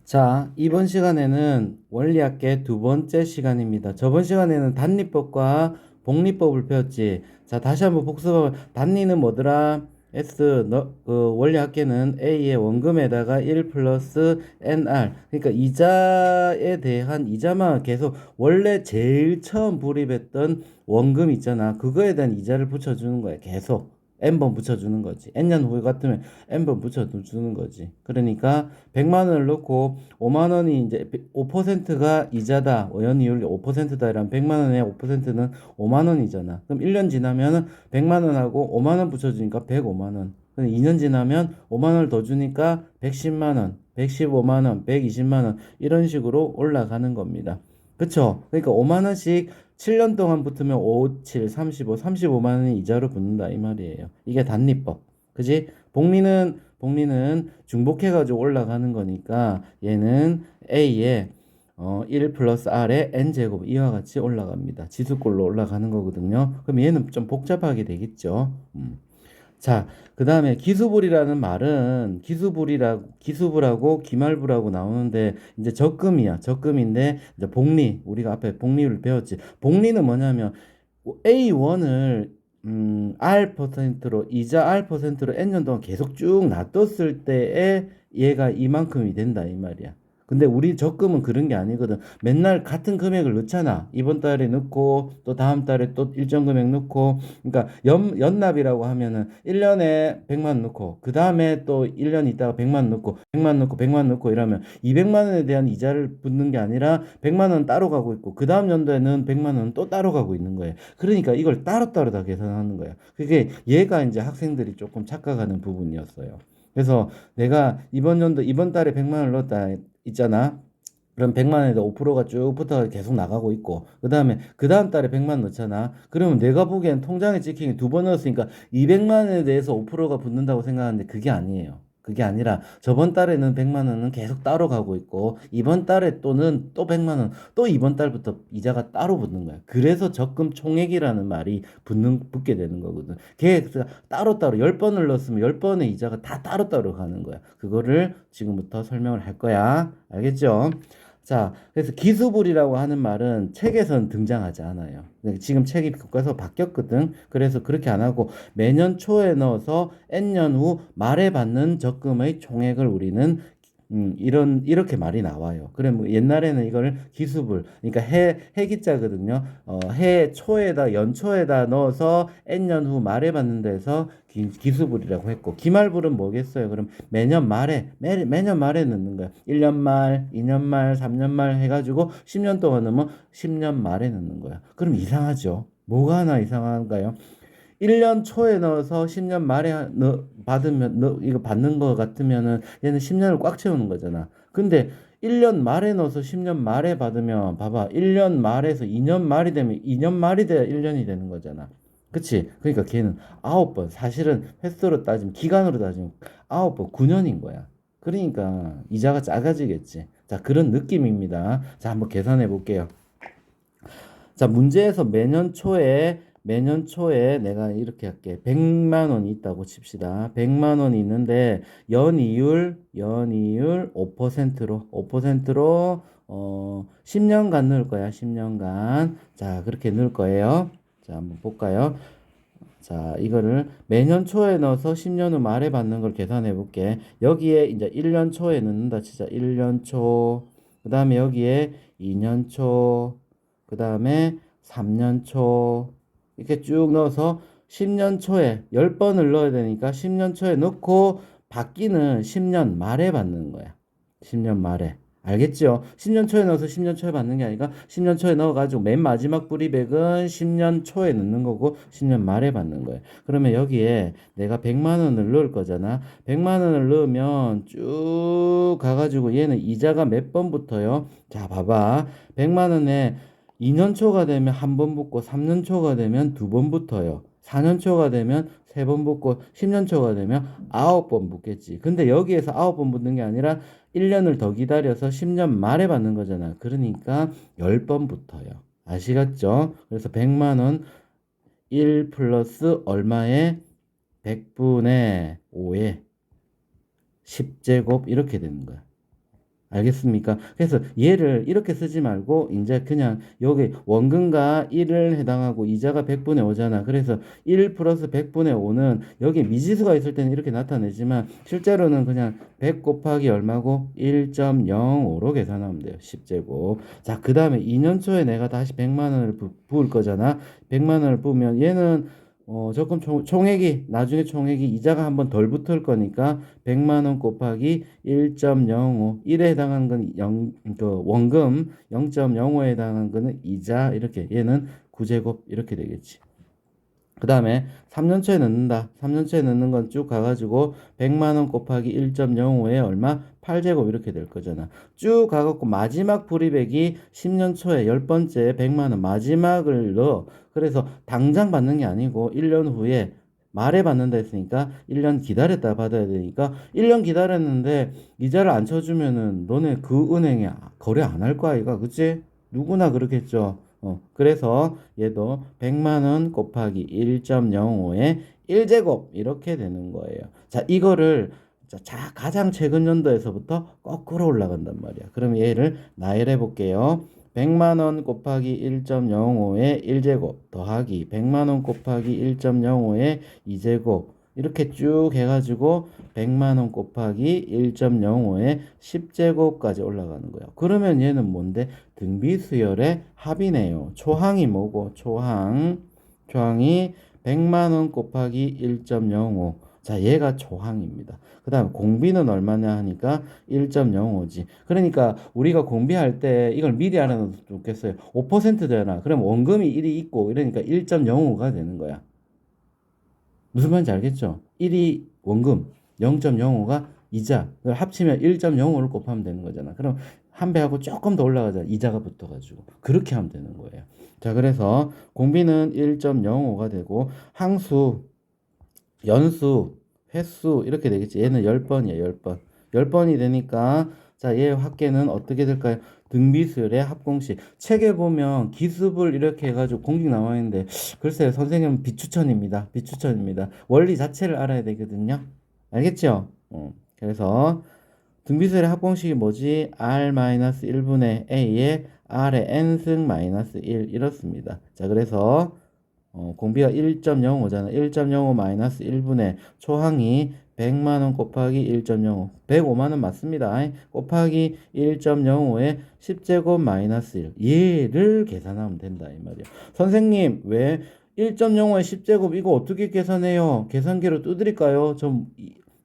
자, 이번 시간에는 원리학계 두 번째 시간입니다. 저번 시간에는 단리법과 복리법을 배웠지. 자, 다시 한번 복습하면 단리는 뭐더라? 원리학계는 A의 원금에다가 1 플러스 NR. 그러니까 이자에 대한 이자만 계속 원래 제일 처음 불입했던 원금 있잖아. 그거에 대한 이자를 붙여주는 거야. 계속. n번 붙여주는 거지. n년 후에 같으면 n번 붙여주는 거지. 그러니까 100만 원을 넣고 5만 원이 이제 5%가 이자다. 연이율이 5%다. 이러면 100만 원에 5%는 5만 원이잖아. 그럼 1년 지나면은 100만 원하고 5만 원 붙여주니까 105만 원. 그럼 2년 지나면 5만 원을 더 주니까 110만 원, 115만 원, 120만 원 이런 식으로 올라가는 겁니다. 그쵸? 그러니까 5만 원씩 7년 동안 붙으면 5, 7, 35, 35만 원이 이자로 붙는다 이 말이에요. 이게 단리법. 그지? 복리는 중복해가지고 올라가는 거니까 얘는 A에 1 플러스 R에 N제곱 이와 같이 올라갑니다. 지수꼴로 올라가는 거거든요. 그럼 얘는 좀 복잡하게 되겠죠. 자, 그 다음에 기수불이라는 말은 기수불하고 기말부라고 나오는데 이제 적금이야. 적금인데 이제 복리 우리가 앞에 복리를 배웠지. 복리는 뭐냐면 A1을 R%로 이자 R%로 N년 동안 계속 쭉 놔뒀을 때에 얘가 이만큼이 된다 이 말이야. 근데 우리 적금은 그런 게 아니거든. 맨날 같은 금액을 넣잖아. 이번 달에 넣고 또 다음 달에 또 일정 금액 넣고 그러니까 연납이라고 하면은 1년에 100만 넣고 그 다음에 또 1년 있다가 100만 넣고 100만 넣고 100만 넣고 이러면 200만 원에 대한 이자를 붙는 게 아니라 100만 원 따로 가고 있고 그 다음 연도에는 100만 원 또 따로 가고 있는 거예요. 그러니까 이걸 따로따로 다 계산하는 거야. 그게 얘가 이제 학생들이 조금 착각하는 부분이었어요. 그래서 내가 이번 연도 이번 달에 100만 원을 넣었다 있잖아. 그럼 100만 원에다 5%가 쭉 붙어 계속 나가고 있고 그다음에 그 다음 달에 100만 넣잖아. 그러면 내가 보기엔 통장에 찍힌 게 두 번 넣었으니까 200만 원에 대해서 5%가 붙는다고 생각하는데 그게 아니에요. 그게 아니라 저번 달에는 100만 원은 계속 따로 가고 있고 이번 달에 또는 또 100만 원 또 이번 달부터 이자가 따로 붙는 거야. 그래서 적금 총액이라는 말이 붙게 되는 거거든. 걔 따로따로 10번을 넣었으면 10번의 이자가 다 따로따로 가는 거야. 그거를 지금부터 설명을 할 거야. 알겠죠? 자, 그래서 기수불이라고 하는 말은 책에선 등장하지 않아요. 지금 책이 교과서 바뀌었거든. 그래서 그렇게 안 하고 매년 초에 넣어서 N년 후 말에 받는 적금의 총액을 우리는 이렇게 말이 나와요. 그래, 뭐 옛날에는 이걸 기수불, 그러니까 해기자거든요. 해 초에다, 연초에다 넣어서 N년 후 말에 받는 데서 기수불이라고 했고, 기말불은 뭐겠어요? 그럼 매년 말에 넣는 거야. 1년 말, 2년 말, 3년 말 해가지고 10년 동안 넣으면 10년 말에 넣는 거야. 그럼 이상하죠? 뭐가 하나 이상한가요? 1년 초에 넣어서 10년 말에 이거 받는 거 같으면은 얘는 10년을 꽉 채우는 거잖아. 근데 1년 말에 넣어서 10년 말에 받으면 봐봐. 1년 말에서 2년 말이 되면 2년 말이 돼야 1년이 되는 거잖아. 그치? 그러니까 걔는 9번. 사실은 횟수로 따지면 기간으로 따지면 9번 9년인 거야. 그러니까 이자가 작아지겠지. 자, 그런 느낌입니다. 자, 한번 계산해 볼게요. 자, 문제에서 매년 초에 내가 이렇게 할게. 100만 원이 있다고 칩시다. 100만 원이 있는데 연이율 5%로 10년간 넣을 거야. 10년간. 자, 그렇게 넣을 거예요. 자, 한번 볼까요? 자, 이거를 매년 초에 넣어서 10년 후 말에 받는 걸 계산해 볼게. 여기에 이제 1년 초에 넣는다 치자. 1년 초. 그다음에 여기에 2년 초. 그다음에 3년 초. 이렇게 쭉 넣어서 10년 초에 10번을 넣어야 되니까 10년 초에 넣고 받기는 10년 말에 받는 거야. 10년 말에. 알겠죠? 10년 초에 넣어서 10년 초에 받는 게 아니라 10년 초에 넣어가지고 맨 마지막 뿌리백은 10년 초에 넣는 거고 10년 말에 받는 거예요. 그러면 여기에 내가 100만 원을 넣을 거잖아. 100만 원을 넣으면 쭉 가가지고 얘는 이자가 몇 번 붙어요? 자, 봐봐. 100만 원에 2년 초가 되면 한 번 붙고 3년 초가 되면 두 번 붙어요. 4년 초가 되면 세 번 붙고 10년 초가 되면 9번 붙겠지. 근데 여기에서 9번 붙는 게 아니라 1년을 더 기다려서 10년 말에 받는 거잖아. 그러니까 10번 붙어요. 아시겠죠? 그래서 100만 원 1 플러스 얼마에 100분의 5에 10제곱 이렇게 되는 거야. 알겠습니까? 그래서 얘를 이렇게 쓰지 말고 이제 그냥 여기 원금과 1을 해당하고 이자가 100분의 5잖아. 그래서 1 플러스 100분의 5는 여기 미지수가 있을 때는 이렇게 나타내지만 실제로는 그냥 100 곱하기 얼마고 1.05로 계산하면 돼요. 10제곱. 자, 그 다음에 2년 초에 내가 다시 100만 원을 부을 거잖아. 100만 원을 부으면 얘는 조금 총액이 나중에 총액이 이자가 한번 덜 붙을 거니까 100만 원 곱하기 1.05 1에 해당하는 건 그 원금 0.05에 해당하는 거는 이자 이렇게 얘는 9제곱 이렇게 되겠지. 그 다음에 3년초에 넣는다. 3년초에 넣는 건 쭉 가가지고 100만 원 곱하기 1.05에 얼마? 8제곱 이렇게 될 거잖아. 쭉 가갖고 마지막 불이백이 10년 초에 10번째 100만 원 마지막을 넣어. 그래서 당장 받는 게 아니고 1년 후에 말에 받는다 했으니까 1년 기다렸다 받아야 되니까 1년 기다렸는데 이자를 안 쳐주면은 너네 그 은행에 거래 안 할 거야 이거 그치? 누구나 그렇겠죠. 그래서 얘도 100만 원 곱하기 1.05에 1제곱 이렇게 되는 거예요. 자, 이거를 가장 최근 연도에서부터 거꾸로 올라간단 말이야. 그럼 얘를 나열해 볼게요. 100만 원 곱하기 1.05에 1제곱 더하기 100만 원 곱하기 1.05에 2제곱 이렇게 쭉 해가지고 100만 원 곱하기 1.05에 10제곱까지 올라가는 거예요. 그러면 얘는 뭔데? 등비수열의 합이네요. 초항이 뭐고? 초항이 100만 원 곱하기 1.05. 자, 얘가 초항입니다. 그 다음 공비는 얼마냐 하니까 1.05지. 그러니까 우리가 공비할 때 이걸 미리 알아놓으면 좋겠어요. 5% 되나? 그럼 원금이 1이 있고 이러니까 1.05가 되는 거야. 무슨 말인지 알겠죠? 1이 원금, 0.05가 이자. 그걸 합치면 1.05를 곱하면 되는 거잖아. 그럼 한 배하고 조금 더 올라가자. 이자가 붙어가지고. 그렇게 하면 되는 거예요. 자, 그래서 공비는 1.05가 되고 항수, 연수, 횟수 이렇게 되겠지. 얘는 10번이야, 10번. 10번이 되니까 자, 얘 합계는 어떻게 될까요? 등비수열의 합공식. 책에 보면 기습을 이렇게 해가지고 공식 나와 있는데 글쎄요, 선생님은 비추천입니다. 비추천입니다. 원리 자체를 알아야 되거든요. 알겠죠? 그래서 등비수열의 합공식이 뭐지? R-1분의 A에 R의 N승 마이너스 1 이렇습니다. 자, 그래서 공비가 1.05잖아. 1.05 마이너스 1분의 초항이 100만 원 곱하기 1.05. 105만 원 맞습니다. 곱하기 1.05에 10제곱 마이너스 1. 얘를 계산하면 된다 이 말이야. 선생님, 왜 1.05에 10제곱 이거 어떻게 계산해요? 계산기로 두드릴까요? 좀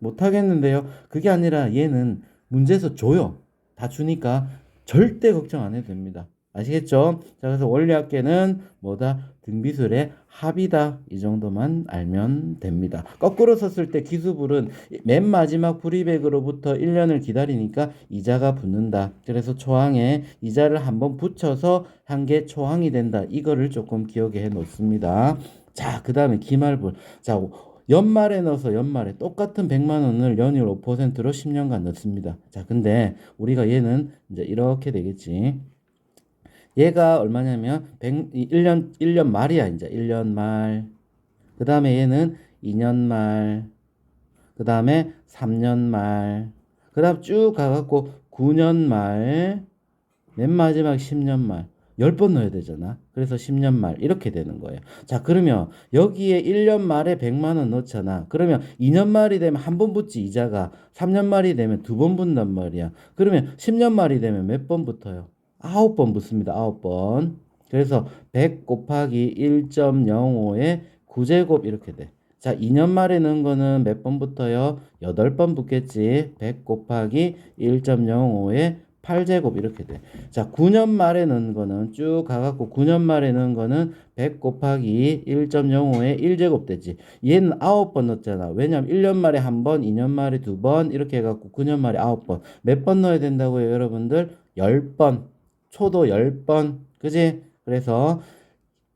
못하겠는데요. 그게 아니라 얘는 문제에서 줘요. 다 주니까 절대 걱정 안 해도 됩니다. 아시겠죠? 자, 그래서 원리합계는 뭐다? 등비술의 합이다. 이 정도만 알면 됩니다. 거꾸로 썼을 때 기수불은 맨 마지막 불이백으로부터 1년을 기다리니까 이자가 붙는다. 그래서 초항에 이자를 한번 붙여서 한 게 초항이 된다. 이거를 조금 기억해 놓습니다. 자, 그 다음에 기말불. 자, 연말에 넣어서 연말에 똑같은 100만 원을 연이율 5%로 10년간 넣습니다. 자, 근데 우리가 얘는 이제 이렇게 되겠지. 얘가 얼마냐면 1년 말이야. 이제 1년 말. 그 다음에 얘는 2년 말. 그 다음에 3년 말. 그 다음 쭉 가갖고 9년 말. 맨 마지막 10년 말. 10번 넣어야 되잖아. 그래서 10년 말 이렇게 되는 거예요. 자, 그러면 여기에 1년 말에 100만 원 넣잖아. 그러면 2년 말이 되면 한 번 붙지 이자가. 3년 말이 되면 두 번 붙단 말이야. 그러면 10년 말이 되면 몇 번 붙어요? 9번 붙습니다. 9번. 그래서 100 곱하기 1.05에 9제곱 이렇게 돼. 자, 2년 말에 넣은 거는 몇 번 붙어요? 8번 붙겠지. 100 곱하기 1.05에 8제곱 이렇게 돼. 자, 9년 말에 넣은 거는 쭉 가갖고 9년 말에 넣은 거는 100 곱하기 1.05에 1제곱 되지. 얘는 9번 넣었잖아. 왜냐면 1년 말에 한 번, 2년 말에 두 번 이렇게 해갖고 9년 말에 9번. 몇 번 넣어야 된다고요, 여러분들? 10번. 초도 10번. 그지? 그래서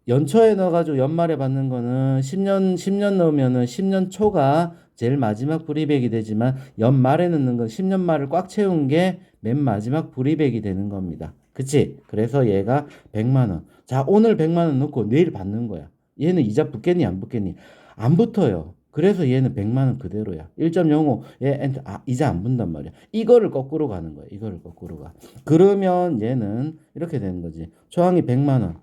연초에 넣어가지고 연말에 받는 거는 10년 넣으면은 10년 초가 제일 마지막 불이백이 되지만 연말에 넣는 건 10년 말을 꽉 채운 게 맨 마지막 불이백이 되는 겁니다. 그치? 그래서 얘가 100만원. 자, 오늘 100만원 넣고 내일 받는 거야. 얘는 이자 붙겠니? 안 붙겠니? 안 붙어요. 그래서 얘는 100만 원 그대로야. 1.05에 이자 안 분단 말이야. 이거를 거꾸로 가는 거야. 이거를 거꾸로 가. 그러면 얘는 이렇게 되는 거지. 초항이 100만 원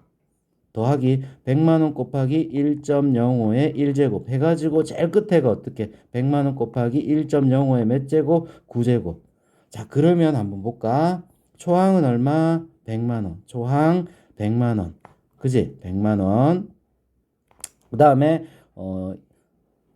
더하기 100만 원 곱하기 1.05의 1제곱 해가지고 제일 끝에가 어떻게 100만 원 곱하기 1.05의 몇 제곱? 9제곱. 자, 그러면 한번 볼까? 초항은 얼마? 100만 원. 초항 100만 원. 그지? 100만 원. 그다음에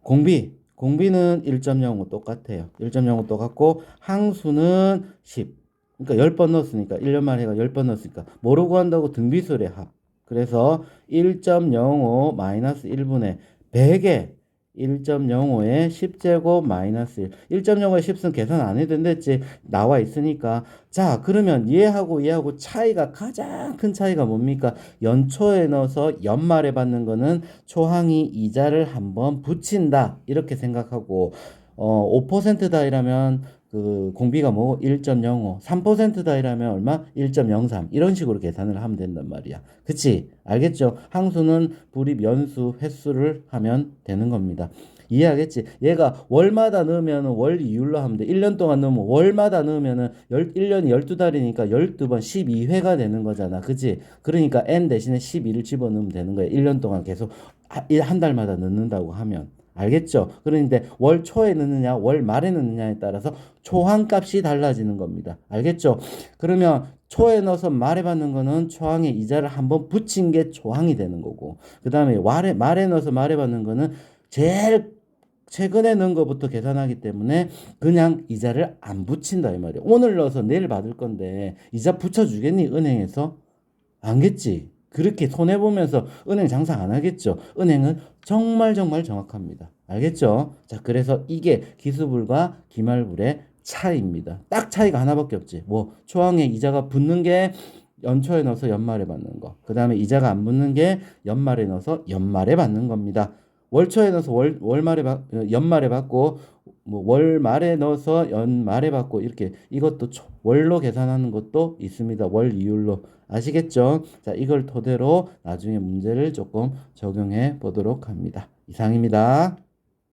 공비는 1.05 똑같아요. 1.05 똑같고 항수는 10. 그러니까 10번 넣었으니까 1년 만에 해가 10번 넣었으니까 뭐로 구한다고? 등비술의 합. 그래서 1.05 마이너스 1분의 100에 1.05에 10제곱 마이너스 1. 1.05에 10은 계산 안 해도 된댔지. 나와 있으니까. 자, 그러면 얘하고 차이가 가장 큰 차이가 뭡니까? 연초에 넣어서 연말에 받는 거는 초항이 이자를 한번 붙인다. 이렇게 생각하고 5%다 이라면 그 공비가 뭐 1.05, 3%다 이라면 얼마? 1.03 이런 식으로 계산을 하면 된단 말이야. 그치? 알겠죠? 항수는 불입 연수 횟수를 하면 되는 겁니다. 이해하겠지? 얘가 월마다 넣으면 월 이율로 하면 돼. 1년 동안 넣으면 월마다 넣으면은 1년이 12달이니까 12번 12회가 되는 거잖아. 그치? 그러니까 n 대신에 12를 집어넣으면 되는 거야. 1년 동안 계속 한 달마다 넣는다고 하면. 알겠죠? 그런데 월 초에 넣느냐, 월 말에 넣느냐에 따라서 초항값이 달라지는 겁니다. 알겠죠? 그러면 초에 넣어서 말에 받는 거는 초항에 이자를 한번 붙인 게 초항이 되는 거고, 그 다음에 말에 넣어서 말에 받는 거는 제일 최근에 넣은 것부터 계산하기 때문에 그냥 이자를 안 붙인다 이 말이야. 오늘 넣어서 내일 받을 건데 이자 붙여주겠니? 은행에서? 안겠지. 그렇게 손해보면서 은행 장사 안 하겠죠. 은행은 정말 정확합니다. 알겠죠? 자, 그래서 이게 기수불과 기말불의 차이입니다. 딱 차이가 하나밖에 없지. 뭐 초항에 이자가 붙는 게 연초에 넣어서 연말에 받는 거. 그 다음에 이자가 안 붙는 게 연말에 넣어서 연말에 받는 겁니다. 월초에 넣어서 연말에 받고 뭐 월말에 넣어서 연말에 받고 이렇게 이것도 월로 계산하는 것도 있습니다. 월 이율로. 아시겠죠? 자, 이걸 토대로 나중에 문제를 조금 적용해 보도록 합니다. 이상입니다.